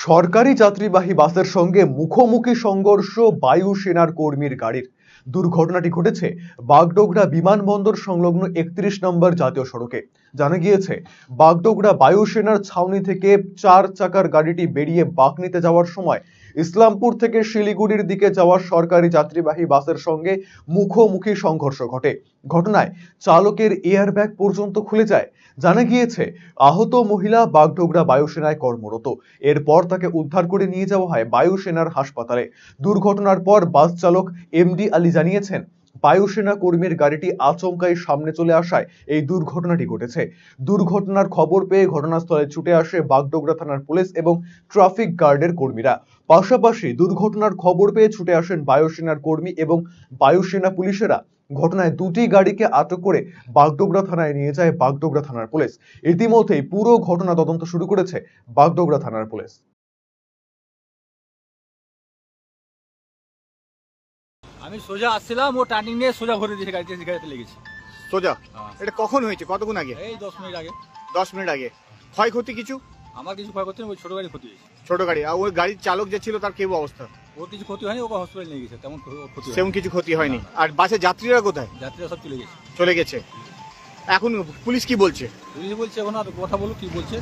সরকারি যাত্রীবাহী বাসের সঙ্গে মুখোমুখি সংঘর্ষ বায়ুসেনার কর্মীর গাড়ির। দুর্ঘটনাটি ঘটেছে বাগডোগরা বিমানবন্দর সংলগ্ন ৩১ নম্বর জাতীয় সড়কে। জানা গিয়েছে, বাগডোগরা বায়ুসেনার ছাউনি থেকে ৪ চাকার গাড়িটি বেরিয়ে বাকনিতে যাওয়ার সময় ইসলামপুর থেকে শিলিগুড়ির দিকে যাওয়া সরকারি যাত্রীবাহী বাসের সঙ্গে মুখোমুখি সংঘর্ষ ঘটে। ঘটনায় চালকের এয়ারব্যাগ পর্যন্ত খুলে যায়। জানা গিয়েছে, আহত মহিলা বাগডোগরা বায়ুসেনায় কর্মরত। এরপর তাকে উদ্ধার করে নিয়ে যাওয়া হয় বায়ুসেনার হাসপাতালে। দুর্ঘটনার পর বাস চালক এমডি আলী জানিয়েছেন, বায়ুসেনা কর্মীর গাড়িটি আচমকাই সামনে চলে আসায় এই দুর্ঘটনাটি ঘটেছে। দুর্ঘটনার খবর পেয়ে ঘটনাস্থলে ছুটে আসে বাগডোগরা থানার পুলিশ এবং ট্রাফিক গার্ডের কর্মীরা। পাশাপাশি দুর্ঘটনার খবর পেয়ে ছুটে আসেন বায়ুসেনার কর্মী এবং বায়ুসেনা পুলিশেরা। ঘটনায় দুটি গাড়িকে আটক করে বাগডোগরা থানায় নিয়ে যায় বাগডোগরা থানার পুলিশ। ইতিমধ্যেই পুরো ঘটনা তদন্ত শুরু করেছে বাগডোগরা থানার পুলিশ। আমি সোজা আসছিলাম, ও টার্নিং নিয়ে সোজা ঘুরে দিয়েছে, গাড়িতে লেগেছে। সোজা? হ্যাঁ। এটা কখন হয়েছে, কতক্ষণ আগে? এই 10 মিনিট আগে। 10 মিনিট আগে। ক্ষয়ক্ষতি কিছু? আমার কিছু ক্ষয় করতে ওই ছোট গাড়ি ক্ষতি হয়েছে। ছোট গাড়ি। আর ওই গাড়ির চালক যে ছিল তার কেমন অবস্থা? ওর কিছু ক্ষতি হয়নি, ওকে হসপিটাল নিয়ে গেছে, তেমন ক্ষতি হয়নি। সেমন কিছু ক্ষতি হয়নি। আর বাসের যাত্রীরা কোথায়? যাত্রীরা সব চলে গেছে। চলে গেছে। এখন পুলিশ কি বলছে? পুলিশ বলছে এখন আর কথা বলো কি বলছে।